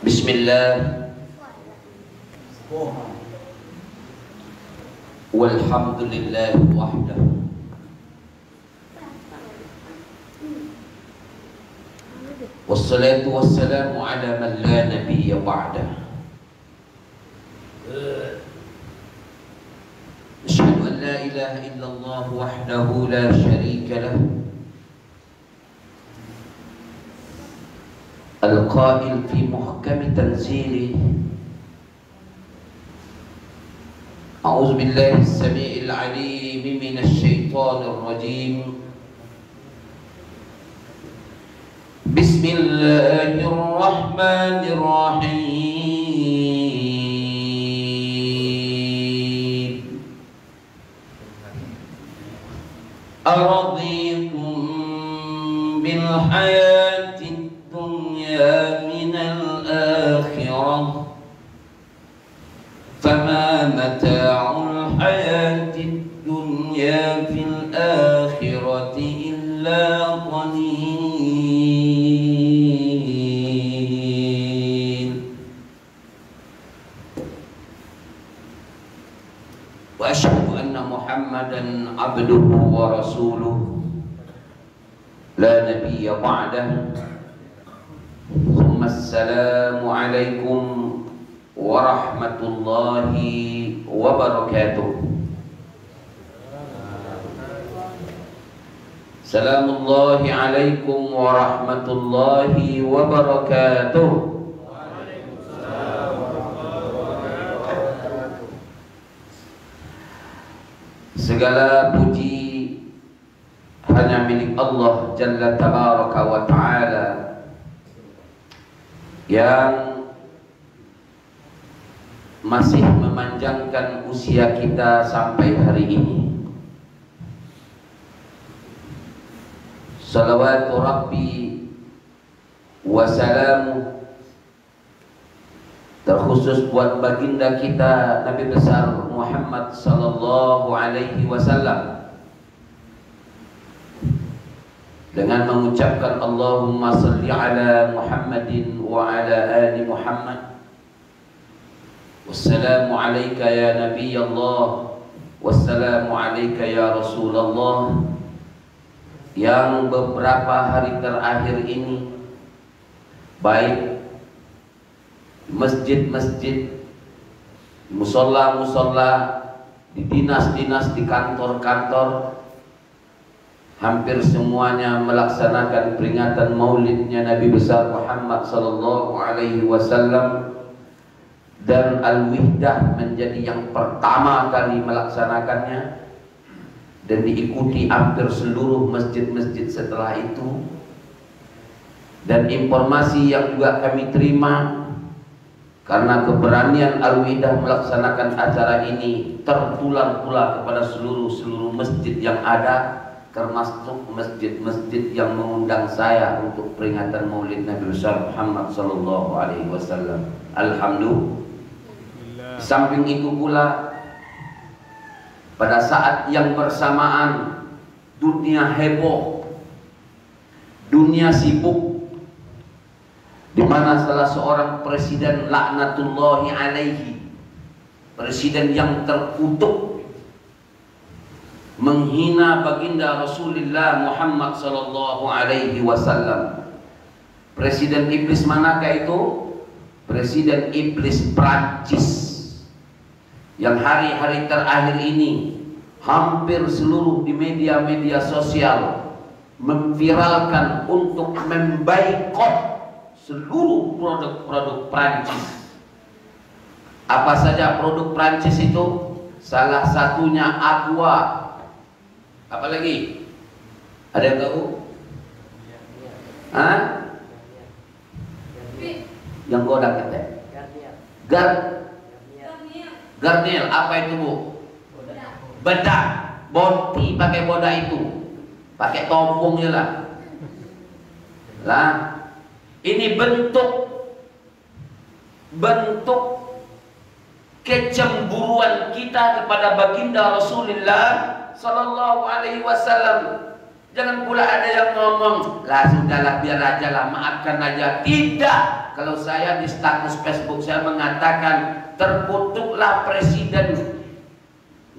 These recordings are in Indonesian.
Bismillah walhamdulillah wahdah wassalatu wassalamu ala man la nabiyya ba'dah. Asyhadu an la ilaha illallah wahdahu la syarika lah al-qail fi muhkam tanzilih a'udzu billahi as-sami'il 'alim minasy syaithanir rajim. Bismillahirrahmanirrahim. Araditum bil hayatid dunya minal akhirah fama mata'ul hayatid dunya fil akhirati illa qalil. Wa asyhadu anna Muhammadan abduhu wa rasuluh la nabiyya ba'dah. Assalamu alaikum warahmatullahi wabarakatuh. Assalamullahi alaikum warahmatullahi wabarakatuh. Segala puji hanya milik Allah Jalla Tabaraka wa Ta'ala yang masih memanjangkan usia kita sampai hari ini. Salawatu Rabbi wa salamu terkhusus buat baginda kita Nabi besar Muhammad sallallahu alaihi wasallam, dengan mengucapkan Allahumma salli ala Muhammadin wa ala ali Muhammad. Wassalamu alayka ya Nabi Allah, wassalamu alayka ya Rasulullah. Yang beberapa hari terakhir ini, baik masjid-masjid, musola-musola, di dinas-dinas, di kantor-kantor, hampir semuanya melaksanakan peringatan maulidnya Nabi besar Muhammad sallallahu alaihi wasallam, dan Al-Wihdah menjadi yang pertama kali melaksanakannya dan diikuti hampir seluruh masjid-masjid setelah itu. Dan informasi yang juga kami terima, karena keberanian Al-Wihdah melaksanakan acara ini tertular pula kepada seluruh masjid yang ada, termasuk masjid-masjid yang mengundang saya untuk peringatan Maulid Nabi besar Muhammad sallallahu alaihi wasallam. Alhamdulillah. Samping itu pula, pada saat yang bersamaan dunia heboh, dunia sibuk, di mana salah seorang presiden laknatullahi alaihi, presiden yang terkutuk, menghina baginda Rasulullah Muhammad sallallahu alaihi wasallam. Presiden iblis manakah itu? Presiden iblis Prancis, yang hari-hari terakhir ini hampir seluruh di media-media sosial memviralkan untuk memboikot seluruh produk-produk Prancis. Apa saja produk Prancis itu? Salah satunya Aqua. Apa lagi? Ada yang tahu? Hah? Yang godak kata? Garnier. Apa itu, Bu? Bedak. Boti pakai boda itu. Pakai tompongnya lah. Ini bentuk kecemburuan kita kepada baginda Rasulullah sallallahu alaihi wasallam. Jangan pula ada yang ngomong, lah sudahlah biar aja lah, maafkan aja. Tidak. Kalau saya di status Facebook saya mengatakan terkutuklah presiden.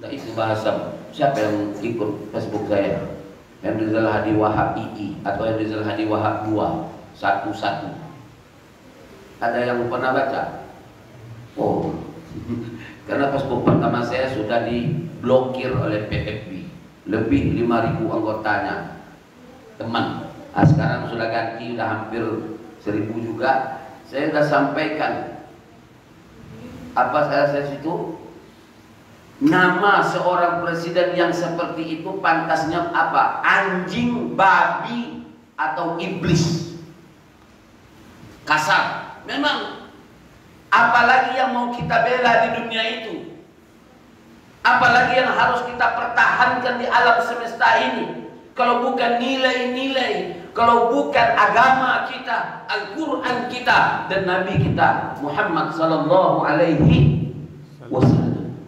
Nah, itu bahasa siapa yang ikut Facebook saya? Yang Rizal Hadi Wahab II atau yang Rizal Hadi Wahab II 11. Ada yang pernah baca? Oh, karena Facebook pertama saya sudah diblokir oleh PFB. Lebih 5.000 anggotanya, teman. Nah, sekarang sudah ganti, sudah hampir 1.000 juga. Saya sudah sampaikan apa saya situ, nama seorang presiden yang seperti itu pantasnya apa? Anjing, babi, atau iblis. Kasar. Memang. Apalagi yang mau kita bela di dunia itu? Apalagi yang harus kita pertahankan di alam semesta ini? Kalau bukan nilai-nilai, kalau bukan agama kita, Al-Quran kita, dan Nabi kita Muhammad sallallahu alaihi wasallam.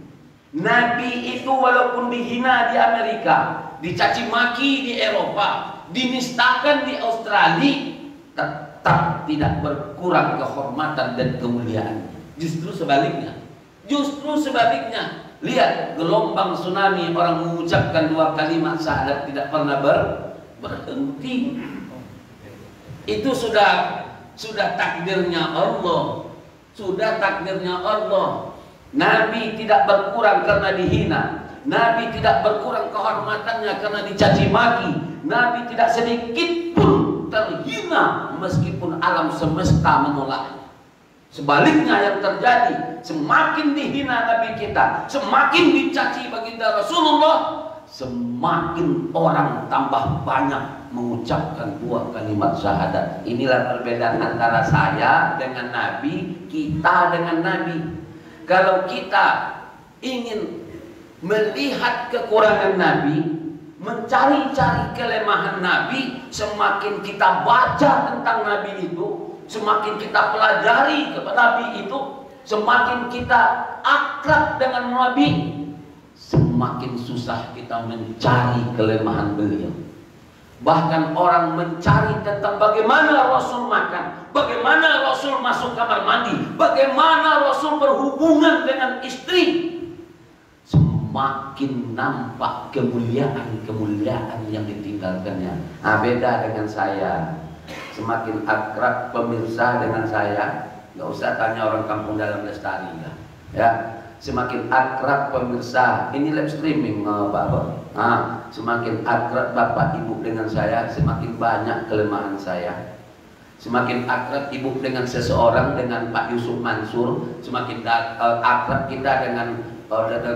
Nabi itu walaupun dihina di Amerika, dicaci maki di Eropa, dinistakan di Australia, tetap tidak berkurang kehormatan dan kemuliaan. Justru sebaliknya. Lihat gelombang tsunami, orang mengucapkan 2 kalimat syahadat tidak pernah berhenti. Itu sudah takdirnya Allah. Nabi tidak berkurang karena dihina. Nabi tidak berkurang kehormatannya karena dicaci maki. Nabi tidak sedikit pun terhina meskipun alam semesta menolak. Sebaliknya yang terjadi, semakin dihina Nabi kita, semakin dicaci baginda Rasulullah, semakin orang tambah banyak mengucapkan 2 kalimat syahadat. Inilah perbedaan antara saya dengan Nabi, kita dengan Nabi. Kalau kita ingin melihat kekurangan Nabi, mencari-cari kelemahan Nabi, semakin kita baca tentang Nabi itu, semakin kita pelajari kepada Nabi itu, semakin kita akrab dengan Nabi, semakin susah kita mencari kelemahan beliau. Bahkan orang mencari tentang bagaimana Rasul makan, bagaimana Rasul masuk kamar mandi, bagaimana Rasul berhubungan dengan istri, semakin nampak kemuliaan yang ditinggalkannya. Nah, beda dengan saya. Semakin akrab pemirsa dengan saya, nggak usah tanya orang kampung dalam lestari lah. Ya, semakin akrab pemirsa, ini live streaming Bapak. Semakin akrab Bapak Ibu dengan saya, semakin banyak kelemahan saya. Semakin akrab Ibu dengan seseorang, dengan Pak Yusuf Mansur, semakin akrab kita dengan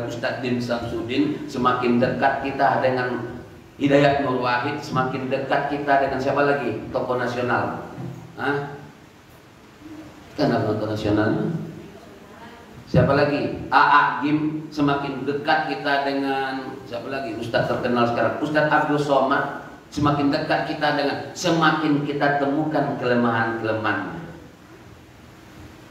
Ustadz Din Samsudin, semakin dekat kita dengan Hidayat Nur Wahid, semakin dekat kita dengan siapa lagi? Tokoh nasional. Kenapa tokoh nasional? Siapa lagi? A.A. Gim, semakin dekat kita dengan siapa lagi? Ustadz terkenal sekarang, Ustadz Abdul Somad, semakin dekat kita dengan, semakin kita temukan kelemahan-kelemahan.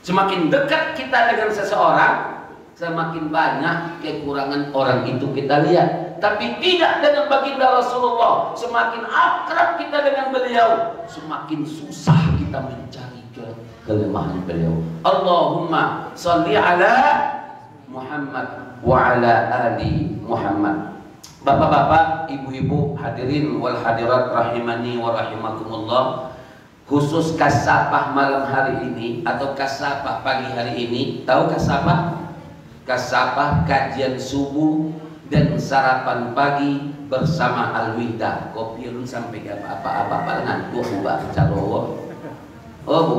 Semakin dekat kita dengan seseorang, semakin banyak kekurangan orang itu kita lihat. Tapi tidak dengan baginda Rasulullah. Semakin akrab kita dengan beliau, semakin susah kita mencari kelemahan beliau. Allahumma salli ala Muhammad wa ala ali Muhammad. Bapak-bapak, ibu-ibu, hadirin wal hadirat rahimani wa rahimakumullah. Khusus kasafah malam hari ini atau kasafah pagi hari ini. Tahu kasafah? Kasafah kajian subuh dan sarapan pagi bersama Al-Wihdah. Kopi lu sampai apa-apa ngantuk mbak Calowo. Oh Bu.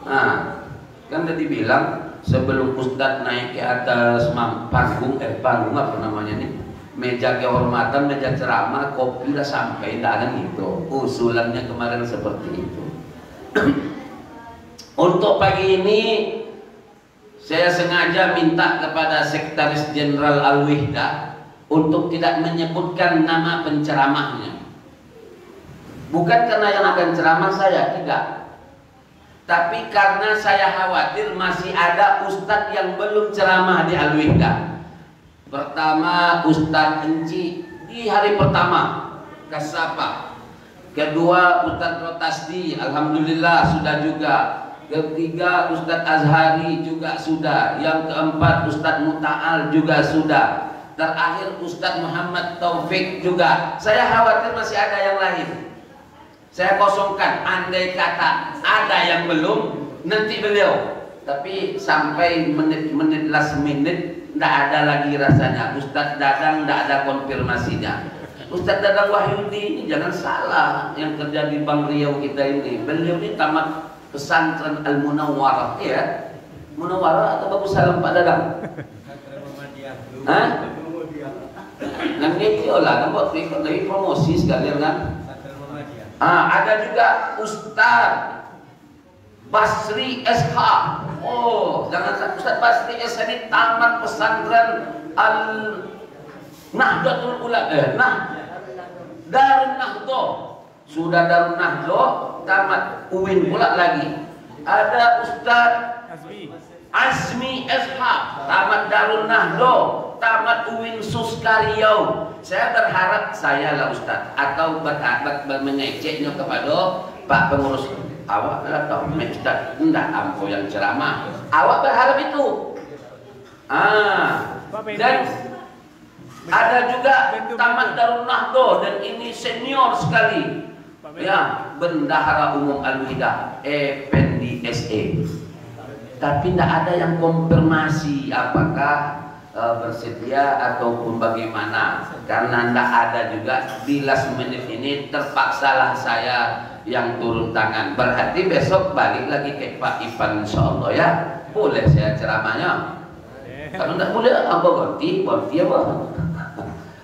Nah, kan tadi bilang sebelum Ustadz naik ke atas panggung apa namanya nih, meja kehormatan, meja ceramah, kopi udah sampai, kan gitu. Usulannya kemarin seperti itu. Untuk pagi ini saya sengaja minta kepada Sekretaris Jenderal Al-Wihdah untuk tidak menyebutkan nama penceramahnya. Bukan karena yang akan ceramah saya, tidak. Tapi karena saya khawatir masih ada ustadz yang belum ceramah di Al-Wihdah. Pertama Ustadz Enci di hari pertama Kasapa. Kedua Ustadz Rotasdi, alhamdulillah sudah juga. Ketiga Ustadz Azhari juga sudah. Yang keempat Ustadz Muta'al juga sudah. Terakhir Ustadz Muhammad Taufik juga. Saya khawatir masih ada yang lain. Saya kosongkan. Andai kata ada yang belum, nanti beliau. Tapi sampai menit-menit last minute tidak ada lagi rasanya. Ustadz Dadang tidak ada konfirmasinya. Ustadz Dadang Wahyudi ini jangan salah yang kerja di Bank Riau kita ini. Beliau ini tamat pesantren Al-Munawwarah, ya. Munawwarah atau Bagus Salam Pak Dadang? Hah? Nanti lah, buat lagi promosi sekalian kan? Ada juga Ustadz Basri SH. Oh, jangan Ustadz Basri SH ini tamat pesantren Nahdlatul Ulama, Darun Nahdlatul. Sudah Darun Nahdlatul, tamat UIN pula lagi. Ada Ustadz Azmi SH, tamat Darun Nahdlatul, tamat UIN Suskariau. Saya berharap saya lah Ustadz atau mengeceknya kepada Pak pengurus. Awak atau Ustadz enggak ampo yang ceramah. Awak berharap itu. Dan ada juga tamat Darun Nahdlatul dan ini senior sekali. Ya, Bendahara Umum Al-Wida Effendi SE. Tapi tidak ada yang konfirmasi apakah bersedia ataupun bagaimana. Karena tidak ada juga di last menit ini terpaksalah saya yang turun tangan. Berarti besok balik lagi ke Pak Ipan insyaallah ya. Boleh saya ceramahnya. Kalau tidak boleh apa ganti apa?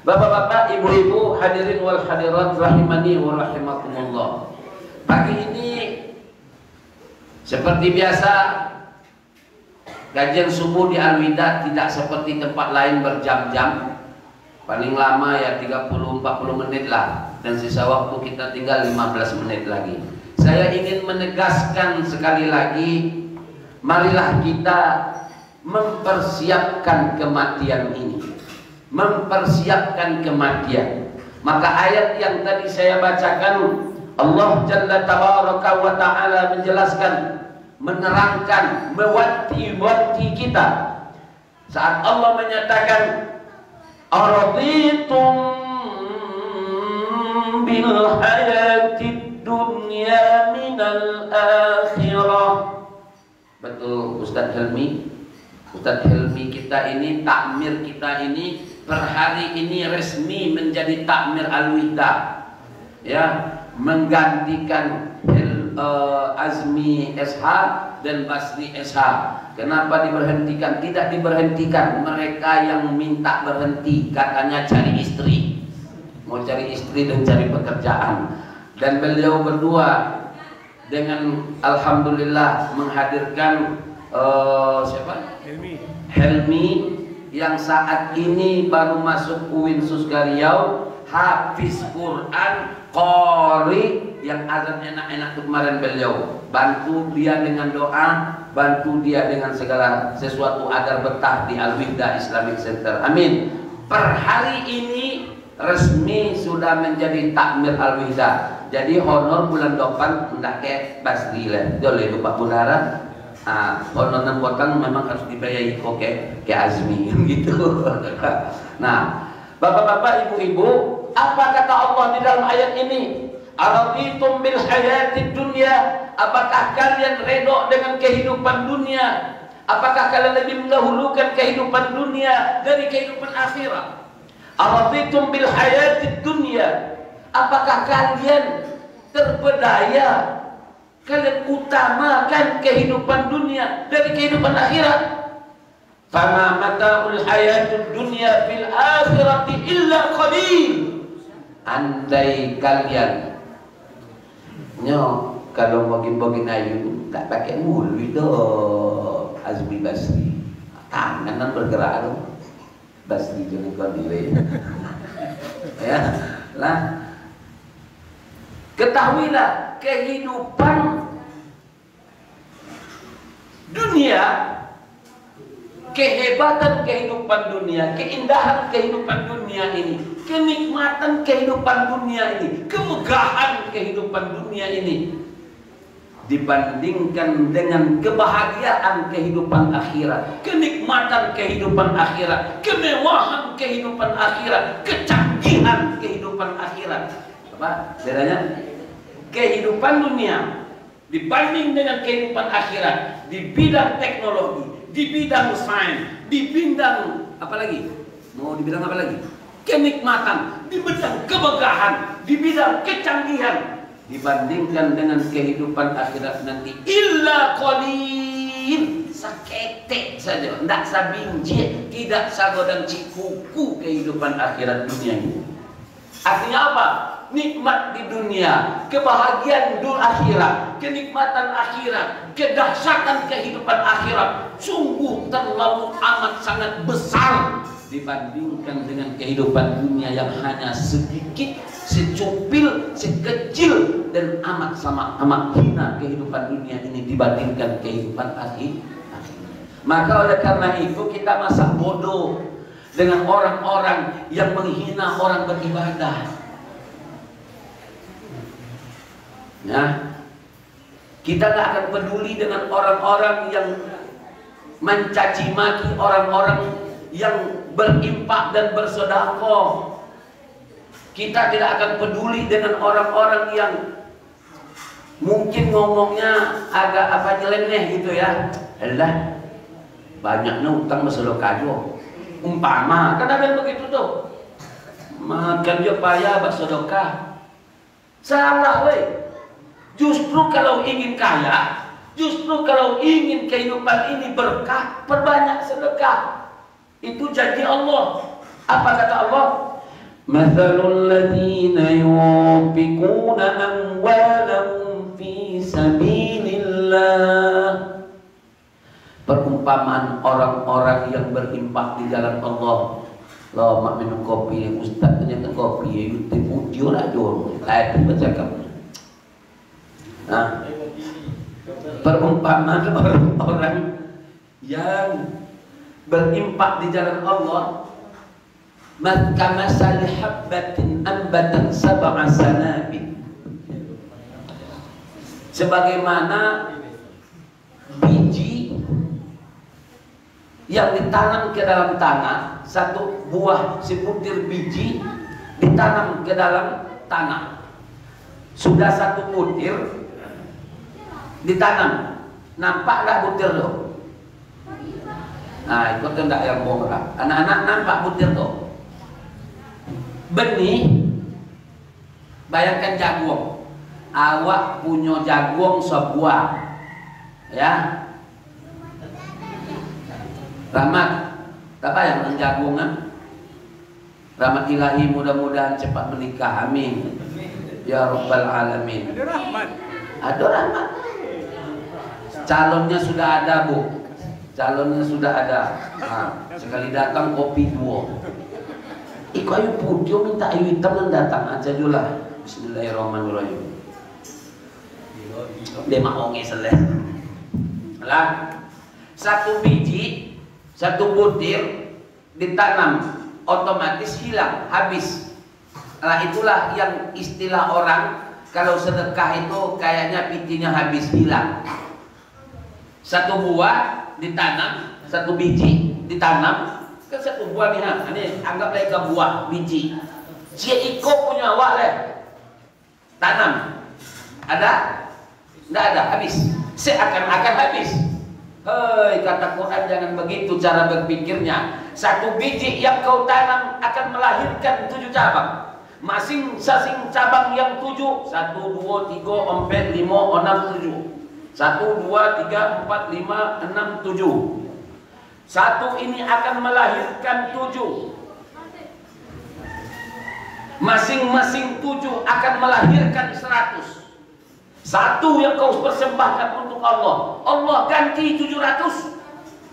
Bapak-bapak, ibu-ibu, hadirin wal hadirat rahimani wa rahimakumullah. Pagi ini seperti biasa kajian subuh di Al-Wida tidak seperti tempat lain berjam-jam. Paling lama ya 30-40 menit lah. Dan sisa waktu kita tinggal 15 menit lagi. Saya ingin menegaskan sekali lagi, marilah kita mempersiapkan kematian ini. Mempersiapkan kematian. Maka ayat yang tadi saya bacakan, Allah Jalla Tabaraka wa Ta'ala menjelaskan, menerangkan, mewanti-wanti kita saat Allah menyatakan araditum bil hayatid dunya minal akhirah. Betul Ustadz Helmi. Ustadz Helmi kita ini, takmir kita ini per hari ini resmi menjadi takmir Al-Wida, ya, menggantikan Azmi SH dan Basri SH. Kenapa diberhentikan? Tidak diberhentikan, mereka yang minta berhenti, katanya cari istri, mau cari istri dan cari pekerjaan. Dan beliau berdua dengan alhamdulillah menghadirkan siapa? Helmi yang saat ini baru masuk UIN Suskariau, hafiz Quran, qori, yang azan enak-enak kemarin beliau. Bantu dia dengan doa, bantu dia dengan segala sesuatu agar betah di Al-Wida Islamic Center. Amin. Per hari ini resmi sudah menjadi takmir Al-Wida. Jadi honor bulan depan tidak kayak Basri lah. Boleh Pak Bundara. Honor dan potong memang harus dibayar oke ke Azmi gitu. Nah, bapak-bapak, ibu-ibu, apa kata Allah di dalam ayat ini? Araditum bil hayatid dunya, apakah kalian redha dengan kehidupan dunia? Apakah kalian lebih mendahulukan kehidupan dunia dari kehidupan akhirat? Araditum bil hayatid dunya, apakah kalian terpedaya, kalian utamakan kehidupan dunia dari kehidupan akhirat? Fama mata'ul hayatud dunya fil akhirati illa qalil. Andai kalian kalau bagi-bagi ayu tak pakai mulu itu Azmi Basri, tangan bergerak loh. Basri jangan kau delay. Ya lah, ketahuilah kehidupan dunia, kehebatan kehidupan dunia, keindahan kehidupan dunia ini kenikmatan kehidupan dunia ini, kemegahan kehidupan dunia ini dibandingkan dengan kebahagiaan kehidupan akhirat, kenikmatan kehidupan akhirat, kemewahan kehidupan akhirat, kecanggihan kehidupan akhirat. Apa bedanya? Kehidupan dunia dibanding dengan kehidupan akhirat di bidang teknologi, di bidang sains, di bidang apa lagi? Mau di bidang apa lagi? Kenikmatan, di bidang kemegahan, di bidang kecanggihan, dibandingkan dengan kehidupan akhirat nanti illa qalil, saketek saja, tidak sabinje, tidak sagodang cikuku kehidupan akhirat dunia ini. Artinya apa? Nikmat di dunia, kebahagiaan dul akhirat, kenikmatan akhirat, kedahsyatan kehidupan akhirat sungguh terlalu amat sangat besar dibandingkan dengan kehidupan dunia yang hanya sedikit, secupil, sekecil, dan amat hina kehidupan dunia ini dibandingkan kehidupan akhirat. Maka oleh karena itu kita masa bodoh dengan orang-orang yang menghina orang beribadah. Ya, kita gak akan peduli dengan orang-orang yang mencaci maki orang-orang yang berimpak dan bersedekah. Kita tidak akan peduli dengan orang-orang yang mungkin ngomongnya agak apa nyeleneh gitu ya. Alah, banyaknya utang bersedekah jo. Umpama, kan ada yang begitu tuh. Makan jo payah bersedekah. Salah weh. Justru kalau ingin kaya, justru kalau ingin kehidupan ini berkah, perbanyak sedekah. Itu janji Allah. Apa kata Allah? Mathalul ladzina yunfiquna amwalahum fi sabilillah. Perumpamaan orang-orang yang berinfak di jalan Allah. Lo mak minum kopi, ustaz ternyata kopi, itu puji lah dong. Lain bercakap. Nah, perumpamaan orang-orang yang berimpak di jalan Allah, kamasali habbatin ambatan sab'a sanabil, sebagaimana biji yang ditanam ke dalam tanah, satu buah sebutir biji ditanam ke dalam tanah, sudah satu butir ditanam, nampak tak butir tu? Nah, ikut tidak yang bohong lah. Anak-anak nampak butir tu. Benih, bayangkan jagung. Awak punya jagung sebuah, ya. Rahmat, apa yang dengan jagung kan? Rahmat ilahi, mudah-mudahan cepat menikah, amin. Ya Rabbal Alamin. Ada rahmat. Ada rahmat. Calonnya sudah ada, Bu. Calonnya sudah ada. Nah, sekali datang kopi dua. Iko ayu putih minta ayu hitam dan datang aja dulu lah. Bismillahirrahmanirrahim. Dia mau ngeseleh. Lah, satu biji, satu butir ditanam, otomatis hilang, habis. Nah, itulah yang istilah orang kalau sedekah itu kayaknya pitinya habis, hilang. Satu buah ditanam, satu biji ditanam, kan satu buah nih, ini anggaplah ikan buah biji. Si Iko punya awak leh, tanam, ada? Tidak ada, habis. Seakan-akan habis. Hei, kata Quran jangan begitu cara berpikirnya. Satu biji yang kau tanam akan melahirkan 7 cabang. Masing-masing cabang yang 7, 1, 2, 3, 4, 5, 6, 7. 1, 2, 3, 4, 5, 6, 7. Satu ini akan melahirkan 7. Masing-masing 7 akan melahirkan 100. Satu yang kau persembahkan untuk Allah, Allah ganti 700.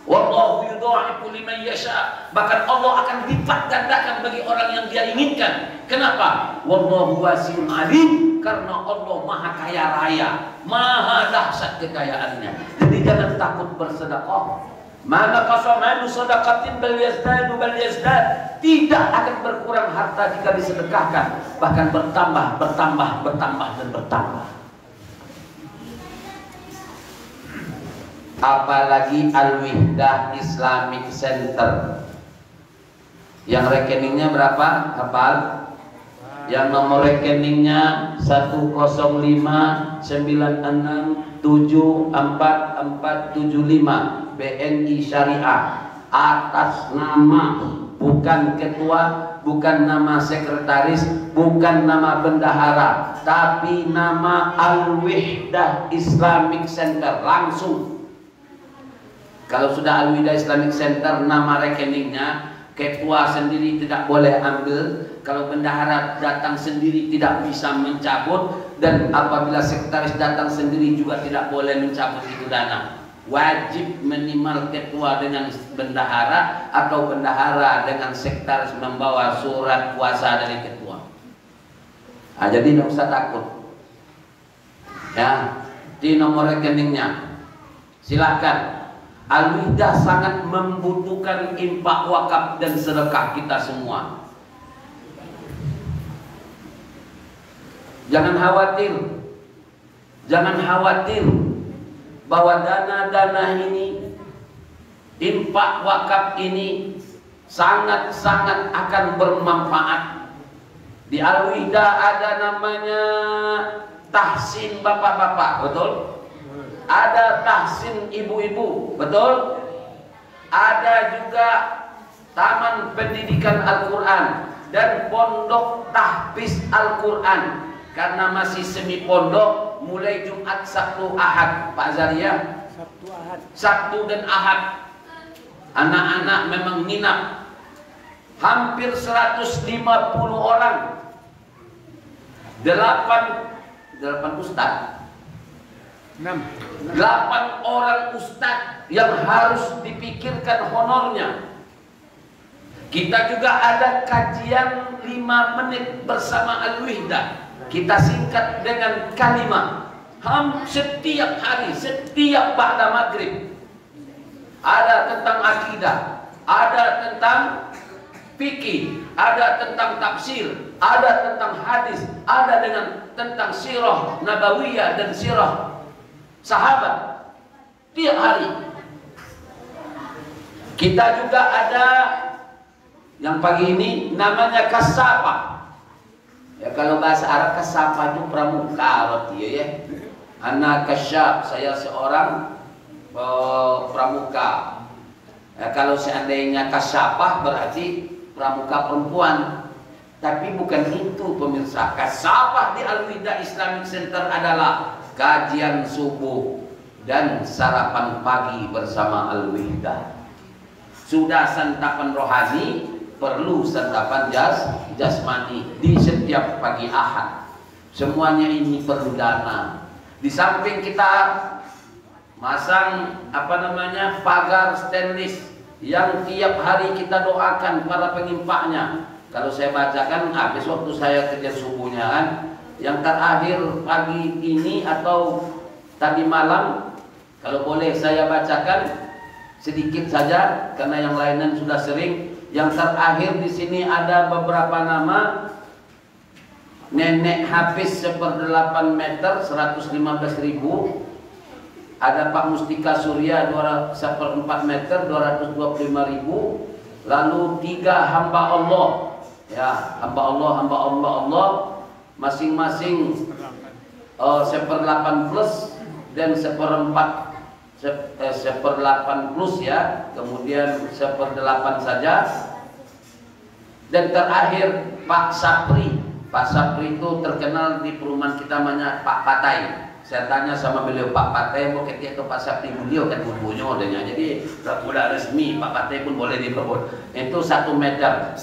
Wallahu yudha'ifu liman yasha. Bahkan Allah akan lipat gandakan bagi orang yang dia inginkan. Kenapa? Wallahu wasi'un alim. Karena Allah maha kaya raya, maha dahsyat kekayaannya. Jadi jangan takut bersedekah. Mana qasamalu sadaqatin bal yazdad, tidak akan berkurang harta jika disedekahkan, bahkan bertambah dan bertambah. Apalagi Al-Wihdah Islamic Center yang rekeningnya berapa? Hafal? Yang nomor rekeningnya 10969644475 BNI Syariah, atas nama, bukan ketua, bukan nama sekretaris, bukan nama bendahara, tapi nama Al-Wihdah Islamic Center langsung. Kalau sudah Al-Wihdah Islamic Center, nama rekeningnya, ketua sendiri tidak boleh ambil, kalau bendahara datang sendiri tidak bisa mencabut, dan apabila sekretaris datang sendiri juga tidak boleh mencabut itu dana. Wajib minimal ketua dengan bendahara atau bendahara dengan sekretaris membawa surat kuasa dari ketua. Nah, jadi tidak usah takut. Ya, di nomor rekeningnya silakan. Al-Wihdah sangat membutuhkan infak, wakaf dan sedekah kita semua. Jangan khawatir bahwa dana-dana ini, infak wakaf ini sangat-sangat akan bermanfaat. Di Al-Wihdah ada namanya tahsin bapak-bapak, betul? Ada tahsin ibu-ibu, betul? Ada juga taman pendidikan Al-Quran dan pondok tahfiz Al-Quran. Karena masih semi pondok, mulai Jumat, Sabtu, Ahad, Pak Zaria, Sabtu dan Ahad, anak-anak memang nginap. Hampir 150 orang, 8 ustaz, 8 orang ustaz yang harus dipikirkan honornya. Kita juga ada kajian 5 menit bersama Al-Wihdah. Kita singkat dengan kalimat. Setiap hari, setiap ba'da maghrib. Ada tentang akidah, ada tentang fikih, ada tentang tafsir, ada tentang hadis, ada tentang sirah nabawiyah dan sirah sahabat. Tiap hari. Kita juga ada yang pagi ini namanya kasafah. Ya, kalau bahasa Arab kasafah itu pramuka artinya ya. Ana kasyaf, saya seorang pramuka. Ya, kalau seandainya kasafah berarti pramuka perempuan. Tapi bukan itu pemirsa. Kasafah di Al-Wihdah Islamic Center adalah kajian subuh dan sarapan pagi bersama Al-Wihdah. Sudah santapan rohani, perlu santapan jasmani di setiap pagi Ahad. Semuanya ini perlu dana. Di samping kita masang pagar stainless yang tiap hari kita doakan para penginfaknya. Kalau saya bacakan habis waktu saya kerja subuhnya kan, yang terakhir pagi ini atau tadi malam, kalau boleh saya bacakan sedikit saja karena yang lainnya sudah sering. Yang terakhir di sini ada beberapa nama. Nenek Hafiz 1/8 meter 115.000. Ada Pak Mustika Surya 1/4 meter 225.000. Lalu 3 hamba Allah. Ya, hamba Allah masing-masing 1/8 plus dan 1/8 plus ya, kemudian 1/8 saja. Dan terakhir Pak Sapri. Pak Sapri itu terkenal di perumahan kita namanya Pak Patai. Saya tanya sama beliau, Pak Patai mau ketik atau Pak Sapri, beliau kan bubunya odanya. Jadi sudah resmi Pak Patai pun boleh dikebut. Itu 1 meter.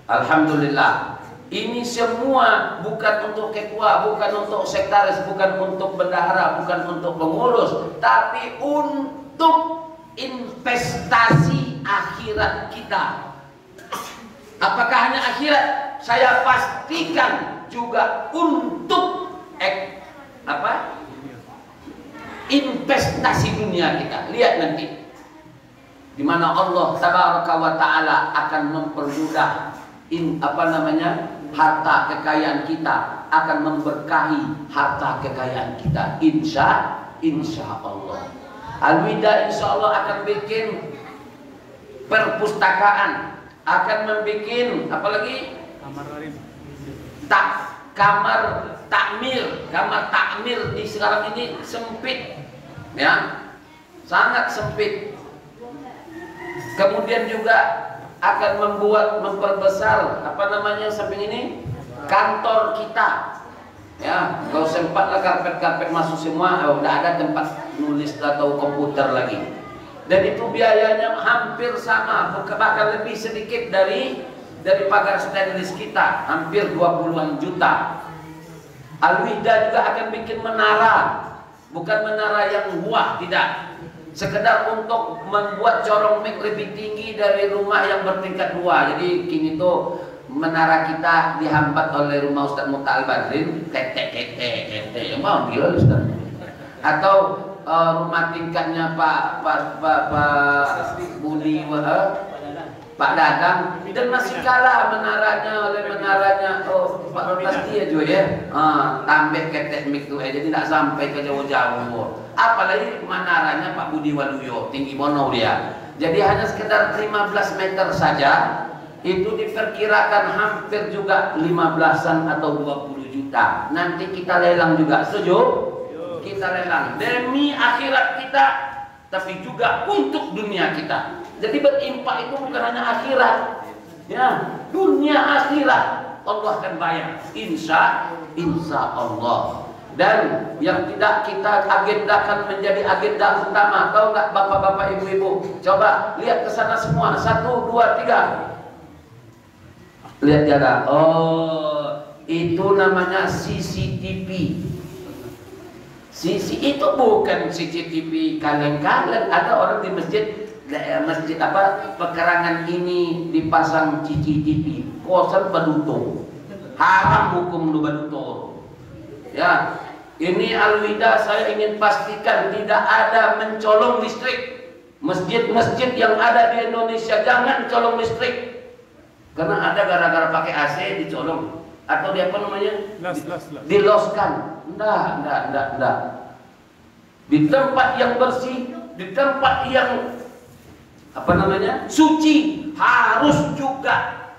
Alhamdulillah. Ini semua bukan untuk ketua, bukan untuk sekretaris, bukan untuk bendahara, bukan untuk pengurus, tapi untuk investasi akhirat kita. Apakah hanya akhirat? Saya pastikan juga untuk investasi dunia kita. Lihat nanti di mana Allah Tabaraka wa Ta'ala akan mempermudah harta kekayaan kita, akan memberkahi harta kekayaan kita, insya Allah. Al-Wida insya Allah akan bikin perpustakaan, akan membikin apalagi kamar takmir di sekarang ini sempit, ya, sangat sempit. Kemudian juga akan memperbesar samping ini kantor kita, ya. Kalau sempatlah karpet masuk semua, udah ada tempat nulis atau komputer lagi. Dan itu biayanya hampir sama, bahkan lebih sedikit dari pagar stainless kita, hampir 20-an juta. Al-Wihda juga akan bikin menara, bukan menara yang buah, tidak. Sekedar untuk membuat corong mic lebih tinggi dari rumah yang bertingkat 2. Jadi kini tuh menara kita dihambat oleh rumah Ustaz Muta Al-Badrin, yang mau gila Ustaz. Atau rumah tingkatnya Pak Budi, Pak Dadang, dan masih kalah menaranya Pak Pasti aja ya, tambah ketek mic tuh jadi tidak sampai ke jauh-jauh. Apalagi menaranya Pak Budi Waluyo, tinggi mono dia. Jadi hanya sekedar 15 meter saja, itu diperkirakan hampir juga 15-an atau 20 juta. Nanti kita lelang juga, setuju? Kita lelang demi akhirat kita, tapi juga untuk dunia kita. Jadi berimpak itu bukan hanya akhirat, ya, dunia akhirat Allah akan bayar, insya Allah. Dan yang tidak kita agendakan menjadi agenda utama, tahu nggak bapak-bapak, ibu-ibu? Coba lihat ke sana semua, 1, 2, 3. Lihat jaga. Oh, itu namanya CCTV. Itu bukan CCTV kaleng-kaleng. Ada orang di masjid pekarangan ini dipasang CCTV, kosan baduto, haram hukum lu baduto. Ya, ini Al-Wida saya ingin pastikan tidak ada mencolong listrik. Masjid-masjid yang ada di Indonesia jangan colong listrik, karena ada gara-gara pakai AC dicolong atau diloskan. Enggak. Di tempat yang bersih, di tempat yang suci, harus juga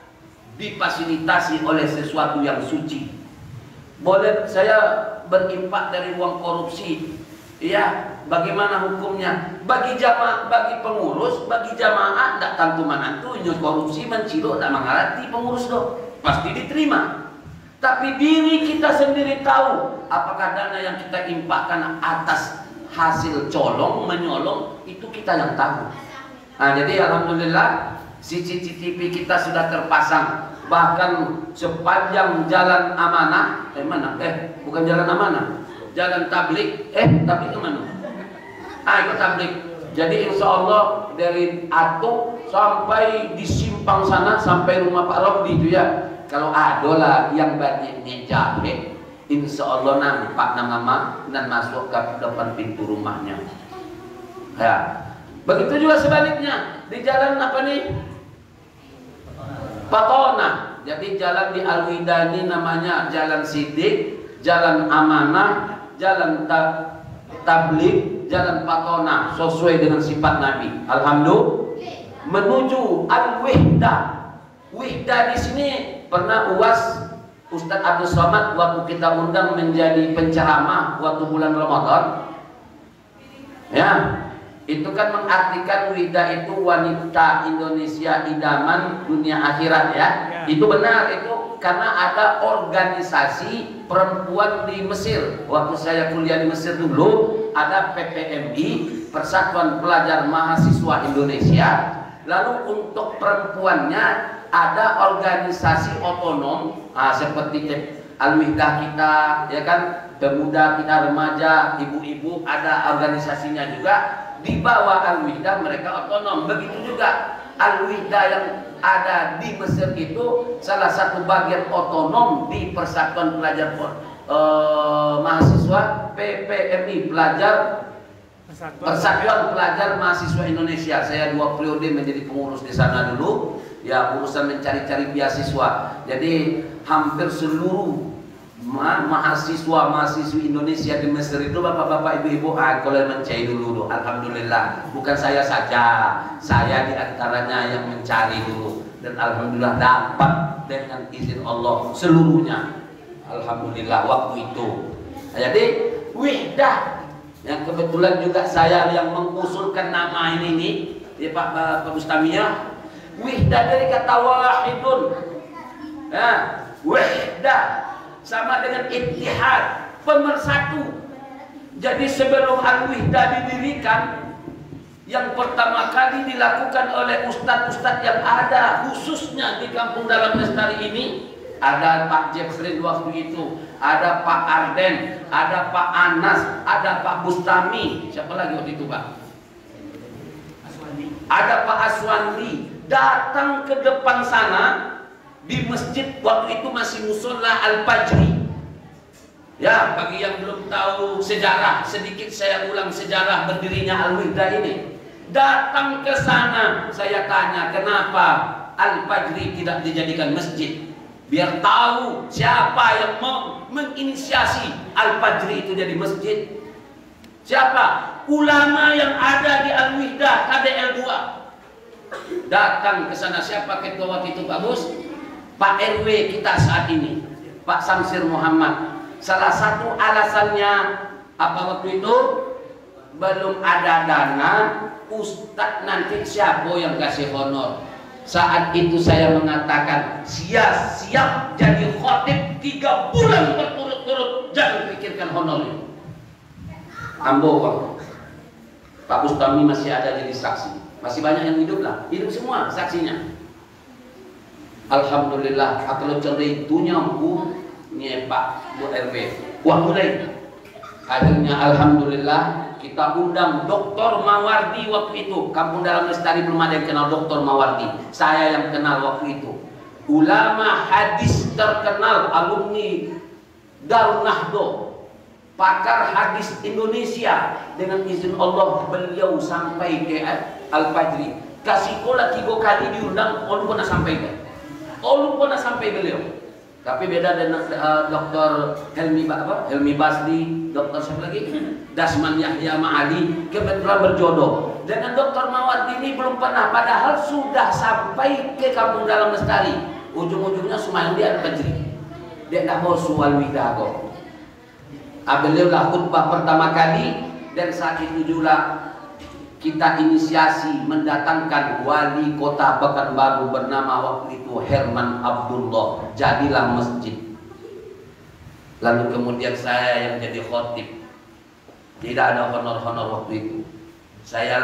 difasilitasi oleh sesuatu yang suci. Boleh saya berimpak dari uang korupsi, ya, bagaimana hukumnya? Bagi jamaah, bagi pengurus, bagi jamaah tidak tantu manantu korupsi mencilo tidak mengarati pengurus doh, pasti diterima. Tapi diri kita sendiri tahu apakah dana yang kita impakkan atas hasil colong menyolong, itu kita yang tahu. Nah, jadi alhamdulillah CCTV kita sudah terpasang. Bahkan sepanjang jalan Amanah, bukan jalan Amanah, jalan Tablik, Tablik kemana? Itu Tablik. Jadi insya Allah dari Atuk sampai di simpang sana sampai rumah Pak Robdi itu ya. Kalau ada lah yang badiknya jahe, insya Allah nampak nama dan masuk ke depan pintu rumahnya. Ya. Begitu juga sebaliknya di jalan Patona. Jadi jalan di Al-Wida ini namanya Jalan Sidik, Jalan Amanah, Jalan Tablik, Jalan Patona, sesuai dengan sifat Nabi. Alhamdulillah. Menuju Al-Wihda. Wihda di sini pernah UAS Ustadz Abdul Somad waktu kita undang menjadi penceramah waktu bulan Ramadan. Ya. Itu kan mengartikan Wida itu wanita Indonesia idaman dunia akhirat, ya. Itu benar, itu karena ada organisasi perempuan di Mesir. Waktu saya kuliah di Mesir dulu ada PPMI, Persatuan Pelajar Mahasiswa Indonesia. Lalu untuk perempuannya ada organisasi otonom, seperti Al-Wihda kita, ya kan, pemuda kita, remaja, ibu-ibu, ada organisasinya juga. Di bawah Al-Wihda mereka otonom. Begitu juga Al-Wihda yang ada di Mesir itu salah satu bagian otonom di Persatuan Pelajar Mahasiswa PPMI, Pelajar Persatuan Pelajar Mahasiswa Indonesia. Saya 2 periode menjadi pengurus di sana dulu. Ya, urusan mencari-cari beasiswa. Jadi hampir seluruh mahasiswa-mahasiswi Indonesia di Mesir itu bapak-bapak, ibu-ibu, kalau mencari dulu. Alhamdulillah, bukan saya saja, saya diantaranya yang mencari dulu. Dan alhamdulillah dapat dengan izin Allah seluruhnya. Alhamdulillah waktu itu. Jadi Wihdah yang kebetulan juga saya yang mengusulkan nama ini ya Pak Bustamiyah. Wihdah dari kata wahidun. Ya, wihdah sama dengan ittihad, pemersatu. Jadi sebelum Al-Wihdah didirikan, yang pertama kali dilakukan oleh ustadz-ustadz yang ada khususnya di Kampung Dalam Lestari ini, ada Pak Jeffrey waktu itu, ada Pak Arden, ada Pak Anas, ada Pak Bustami, siapa lagi waktu itu Pak? Ada Pak Aswandi, datang ke depan sana di masjid waktu itu masih musola Al-Fajri. Ya, bagi yang belum tahu sejarah, sedikit saya ulang sejarah berdirinya Al-Wihdah ini. Datang ke sana, saya tanya kenapa Al-Fajri tidak dijadikan masjid, biar tahu siapa yang menginisiasi Al-Fajri itu jadi masjid. Siapa? Ulama yang ada di Al-Wihdah KDL 2. Datang ke sana. Siapa ketua waktu itu Pak Bus? Pak RW kita saat ini, Pak Samsir Muhammad. Salah satu alasannya apa waktu itu? Belum ada dana, Ustadz nanti siapa yang kasih honor. Saat itu saya mengatakan siap jadi khotib 3 bulan berturut-turut, jangan pikirkan honornya. Ambo Pak Bustami masih ada jadi saksi, masih banyak yang hidup lah, hidup semua saksinya. Alhamdulillah, kalau cerai dunia ini Pak Bu RW, wah mulai. Akhirnya alhamdulillah kita undang Dr. Mawardi waktu itu. Kampung Dalam Lestari belum ada yang kenal Dr. Mawardi. Saya yang kenal waktu itu. Ulama hadis terkenal, alumni Darun Nahdo, pakar hadis Indonesia. Dengan izin Allah beliau sampai ke Al-Fajri. Kasih kola 3 kali diundang, belum pernah sampai. Belum pernah sampai beliau. Tapi beda dengan Dr. Helmi Basri, Dr. siapa lagi? Dasman Yahya Ma'ali, kebetulan berjodoh. Dengan Dr. Mawardi ini belum pernah, padahal sudah sampai ke Kampung Dalam Lestari. Ujung-ujungnya Sumayang dia Al-Fajri. Dia tidak mau sual Wihdah kok. Beliau lah khutbah pertama kali, dan saat itu juga kita inisiasi mendatangkan wali kota Pekanbaru bernama waktu itu Herman Abdullah. Jadilah masjid. Lalu kemudian saya yang jadi khotib. Tidak ada honor-honor waktu itu. Saya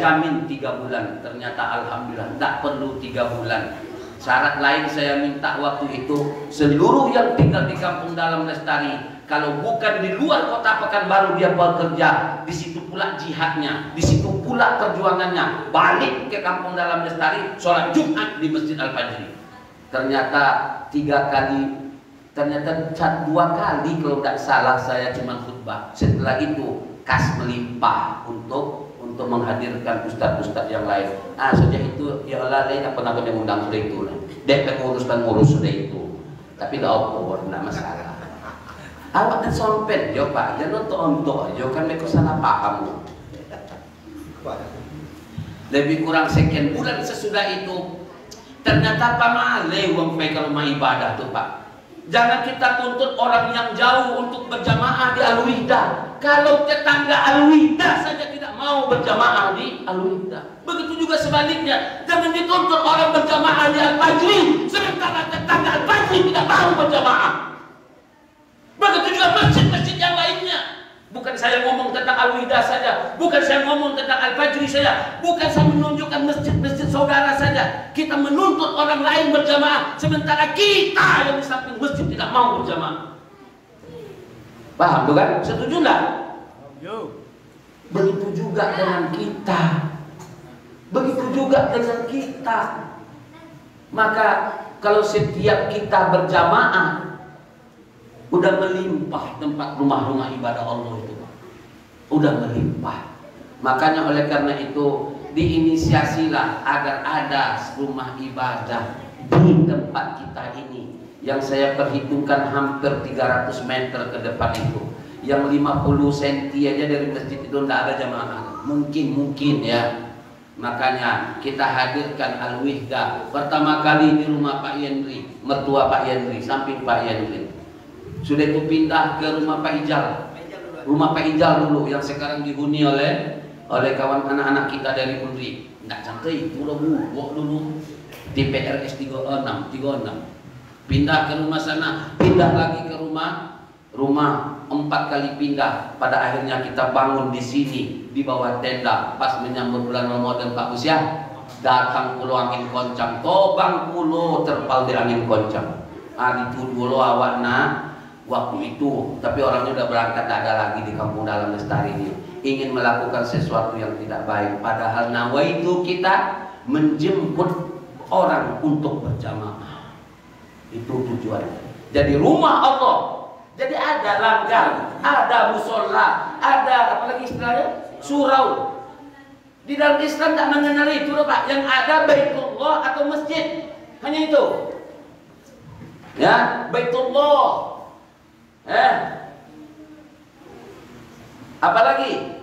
jamin 3 bulan. Ternyata alhamdulillah tidak perlu 3 bulan. Syarat lain saya minta waktu itu, seluruh yang tinggal di Kampung Dalam Lestari, kalau bukan di luar kota Pekanbaru dia bekerja, di situ pula jihadnya, di situ pula perjuangannya, balik ke Kampung Dalam Lestari, sholat Jumat di Masjid Al-Fajri. Ternyata 3 kali, ternyata 2 kali kalau tidak salah saya cuma khutbah. Setelah itu kas melimpah untuk menghadirkan ustadz-ustadz yang lain. Sejak itu ya Allah lain apa nak undang sudah itu lah. Dek ngurus sudah itu. Tapi tidak apa, tidak masalah. Awak kan sompet, yo Pak, jangan untuk yo kan mereka salah paham. Lebih kurang sekian bulan sesudah itu, ternyata pamale uang kalau mau ibadah tuh Pak. Jangan kita tuntut orang yang jauh untuk berjamaah di Al-Wihdah. Kalau tetangga Al-Wihdah saja tidak mau berjamaah di Al-Wihdah. Begitu juga sebaliknya. Jangan dituntut orang berjamaah di Al-Fajri, sementara tetangga Al-Fajri tidak mau berjamaah. Begitu juga masjid-masjid yang lainnya. Bukan saya ngomong tentang Al-Wihdah saja, bukan saya ngomong tentang Al-Fajri saja, bukan saya menunjukkan masjid-masjid saudara saja. Kita menuntut orang lain berjamaah, sementara kita yang di samping masjid tidak mau berjamaah. Paham tuh kan? Setuju enggak? Begitu juga dengan kita. Begitu juga dengan kita. Maka kalau setiap kita berjamaah, udah melimpah tempat rumah-rumah ibadah Allah itu. udah melimpah. Makanya oleh karena itu diinisiasilah agar ada rumah ibadah di tempat kita ini, yang saya perhitungkan hampir 300 meter ke depan itu, yang 50 cm aja dari masjid itu tidak ada jamaah. Mungkin ya. Makanya kita hadirkan Al-Wihda pertama kali di rumah Pak Yendri, mertua Pak Yendri, samping Pak Yendri. Sudah itu pindah ke rumah Pak Ijal. Rumah Pak Ijal dulu yang sekarang dihuni oleh kawan anak-anak kita dari Undri. Enggak santai, buat dulu di PRS 36. Pindah ke rumah sana, pindah lagi ke rumah 4 kali pindah. Pada akhirnya kita bangun di sini di bawah tenda pas menyambut bulan Ramadan Pak Busyah. Datang pulau angin koncang, tobang pulau terpal di angin koncang. Itu dulu awakna waktu itu, tapi orangnya udah berangkat, tak ada lagi di kampung dalam Lestari ini. Ingin melakukan sesuatu yang tidak baik, padahal nawaitu kita menjemput orang untuk berjamaah. Itu tujuannya. Jadi rumah Allah. Jadi ada langgar, ada musola, ada apalagi istilahnya surau. Di dalam Islam tak mengenal itu loh Pak. Yang ada Baitullah atau masjid, hanya itu. Ya, Baitullah. Apalagi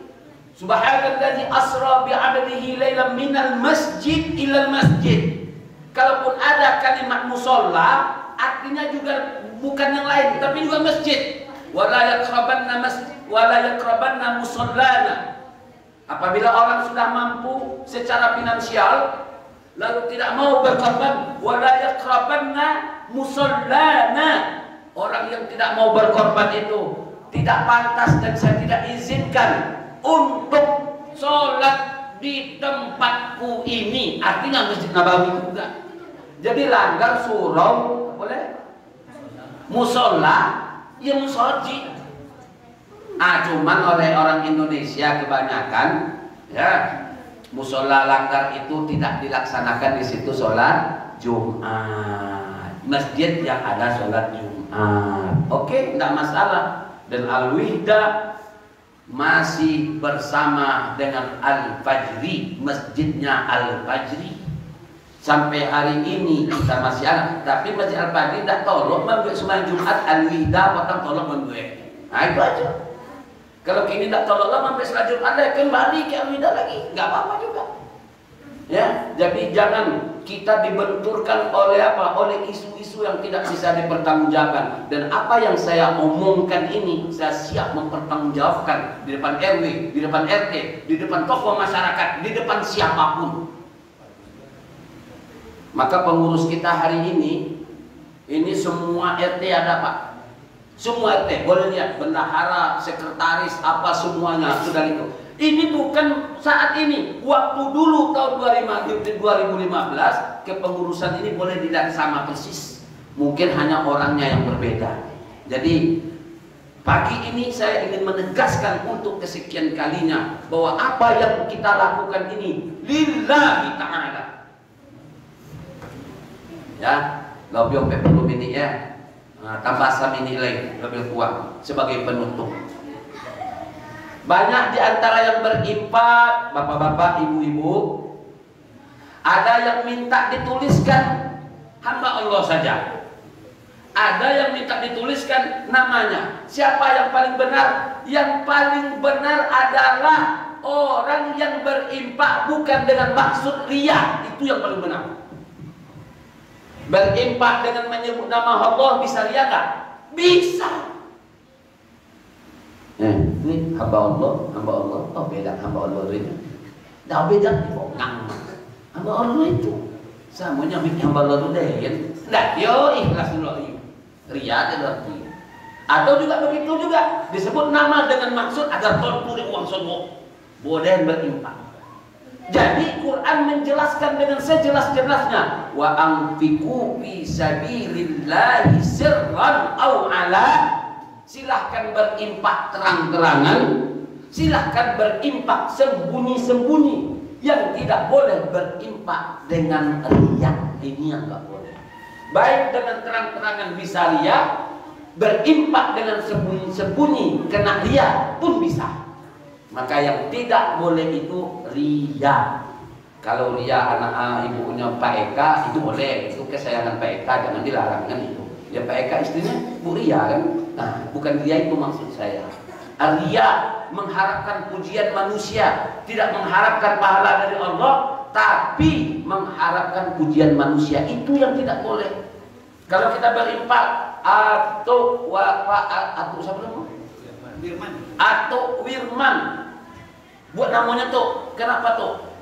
Subhanalladzi asra bi'abdihi lailan minal masjid ilal masjid. Kalaupun ada kalimat musola, artinya juga bukan yang lain, tapi juga masjid. Wala yaqrabanna musallana. Apabila orang sudah mampu secara finansial lalu tidak mau berkorban, wala yaqrabanna musallana. Orang yang tidak mau berkorban itu tidak pantas dan saya tidak izinkan untuk sholat di tempatku ini. Artinya Masjid Nabawi juga. Jadi langgar surau boleh, musola ya musoji. Cuman oleh orang Indonesia kebanyakan ya musola langgar itu tidak dilaksanakan di situ sholat Jumat. Masjid yang ada sholat Jumat, oke, tidak masalah. Dan Al-Wihda masih bersama dengan Al-Fajri, masjidnya Al-Fajri. Sampai hari ini kita masih ada, tapi Masjid Al-Fajri tidak tolong membuat sembahyang Jumat. Al-Wihda potong tolong membuat. Nah itu aja. Kalau kini tidak tolong membuat sholat Jumat, kembali ke Al-Wihda lagi, nggak apa-apa juga. Ya, jadi jangan kita dibenturkan oleh apa? Oleh isu-isu yang tidak bisa dipertanggungjawabkan. Dan apa yang saya omongkan ini, saya siap mempertanggungjawabkan di depan RW, di depan RT, di depan tokoh masyarakat, di depan siapapun. Maka pengurus kita hari ini semua RT ada Pak. Semua RT, boleh lihat, bendahara, sekretaris, apa semuanya sudah itu. Ini bukan saat ini, waktu dulu tahun 2015 kepengurusan ini boleh dilihat sama persis. Mungkin hanya orangnya yang berbeda. Jadi pagi ini saya ingin menegaskan untuk kesekian kalinya bahwa apa yang kita lakukan ini lillahi ta'ala. Ya, lebih 40 menit ya. Tambah ini lagi lebih kuat sebagai penutup. Banyak di antara yang berimpak, bapak-bapak, ibu-ibu, ada yang minta dituliskan hamba Allah saja. Ada yang minta dituliskan namanya. Siapa yang paling benar? Yang paling benar adalah orang yang berimpak bukan dengan maksud riya. Itu yang paling benar. Berimpak dengan menyebut nama Allah bisa riya nggak? Bisa. Ini hamba Allah, oh beda hamba Allah itu. Dah beda dipongang. Hamba Allah itu samanya hamba Allah itu deh. Nah, yo ikhlas dulu. Riya dulu. Atau juga begitu juga disebut nama dengan maksud agar terpuri uang sono. Boleh berimpak. Jadi Quran menjelaskan dengan sejelas-jelasnya, wa anfiqu fi sabilillahi sirran aw ala. Silahkan berimpak terang-terangan, silahkan berimpak sembunyi-sembunyi. Yang tidak boleh berimpak dengan riya, ini yang nggak boleh. Baik dengan terang-terangan bisa riya, berimpak dengan sembunyi-sembunyi kena riya pun bisa. Maka yang tidak boleh itu ria. Kalau ria anak ibunya Pak Eka itu boleh, itu kesayangan Pak Eka, jangan dilarang kan itu. Ya Pak Eka istrinya Bu Ria kan. Nah, bukan ria itu maksud saya. Ria mengharapkan pujian manusia, tidak mengharapkan pahala dari Allah, tapi mengharapkan pujian manusia, itu yang tidak boleh. Kalau kita berinfak atau siapa namanya? Atau Wirman, buat namanya tuh, kenapa tuh?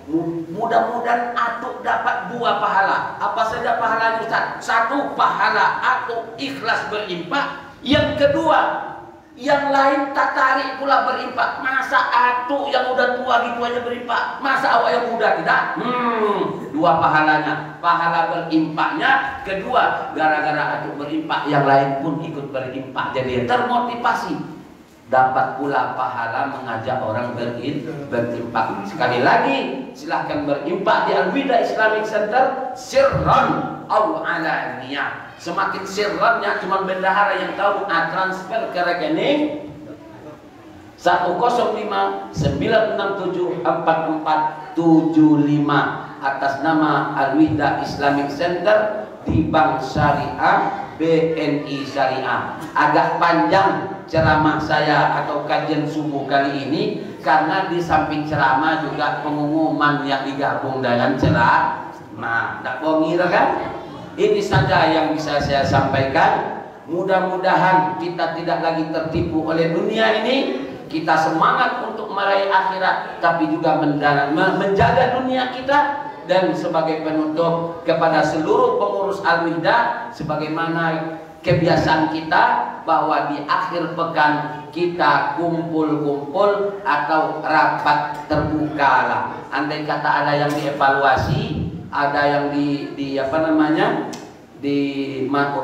Mudah-mudahan atuk dapat 2 pahala. Apa saja pahalanya Ustaz? 1 pahala atuk ikhlas berinfak. Yang kedua, yang lain tak tarik pula berinfak. Masa atuk yang udah tua gitu aja berinfak? Masa awak yang muda tidak? 2 pahalanya. Pahala berinfaknya, kedua gara-gara atuk berinfak yang lain pun ikut berinfak. Jadi termotivasi. Dapat pula pahala mengajak orang berinfak. Sekali lagi, silahkan berinfak di Al-Wida Islamic Center sirran aw alaniyah. Semakin sirrannya cuma bendahara yang tahu, transfer ke rekening 10596744475 atas nama Al-Wida Islamic Center di Bank Syariah BNI Syariah. Agak panjang ceramah saya atau kajian subuh kali ini karena di samping ceramah juga pengumuman yang digabung dengan ceramah. Tak mengira kan? Ini saja yang bisa saya sampaikan. Mudah-mudahan kita tidak lagi tertipu oleh dunia ini. Kita semangat untuk meraih akhirat, tapi juga menjaga dunia kita. Dan sebagai penutup kepada seluruh pengurus Al-Wida, sebagaimana kebiasaan kita bahwa di akhir pekan kita kumpul-kumpul atau rapat terbuka lah. Andai kata ada yang dievaluasi, ada yang di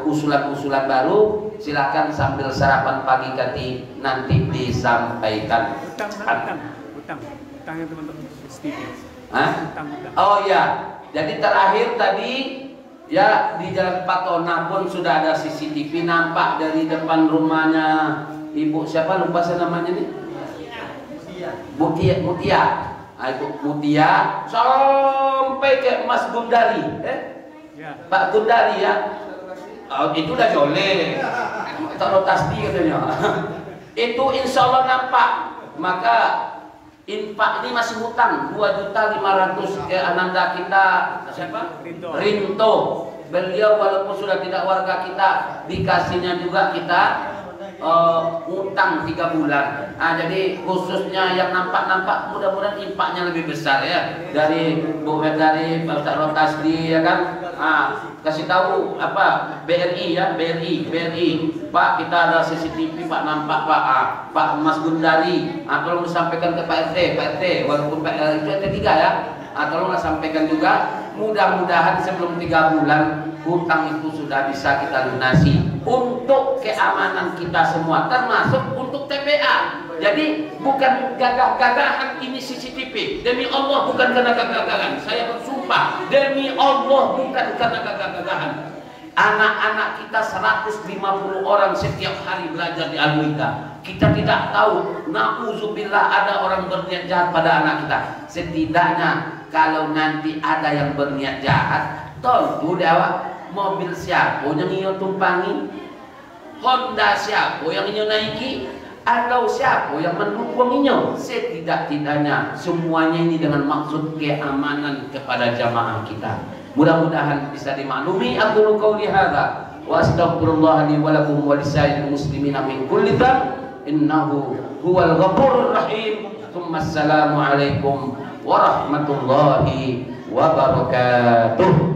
usulan-ususulan baru, silakan sambil sarapan pagi nanti disampaikan. Utang teman-teman STV. Oh ya, jadi terakhir tadi ya di Jalan Patona pun sudah ada CCTV nampak dari depan rumahnya Ibu siapa, lupa saya namanya nih, Mutia. Ibu Mutia sampai ke Mas Gundari, Pak Gundari ya. Oh, itu udah joleh, taruh tasbih katanya. Itu insya Allah nampak. Maka infak ini masih hutang 2.500.000 ke ananda kita siapa? Rinto. Beliau walaupun sudah tidak warga kita, dikasihnya juga kita utang 3 bulan. Jadi khususnya yang nampak-nampak mudah-mudahan infaknya lebih besar ya. Dari Pak Ustaz Rotasdi ya kan. Kasih tahu apa BRI ya, BRI. Pak, kita ada CCTV Pak, nampak Pak Mas Gundari. Tolong disampaikan ke Pak RT walaupun Pak RT itu 3 ya. Tolonglah sampaikan juga. Mudah-mudahan sebelum 3 bulan hutang itu sudah bisa kita lunasi untuk keamanan kita semua, termasuk untuk TPA. Jadi bukan gagah-gagahan ini CCTV. Demi Allah bukan karena gagah-gagahan. Saya bersumpah demi Allah bukan karena gagah-gagahan. Anak-anak kita 150 orang setiap hari belajar di Al-Wida. Kita tidak tahu, na'udzubillah, ada orang berniat jahat pada anak kita. Setidaknya kalau nanti ada yang berniat jahat, tentu awak mobil siapa yang ingin tumpangi, Honda siapa yang ingin naiki, atau siapa yang mendukungnya. Setidak-tidaknya semuanya ini dengan maksud keamanan kepada jamaah kita. Mudah-mudahan bisa dimaklumi. Aku qauli hadza wa astaghfirullah li wa lakum wa lisa'il muslimina min kulli dzamb innahu huwal ghafurur rahim. Assalamu alaikum warahmatullahi wabarakatuh.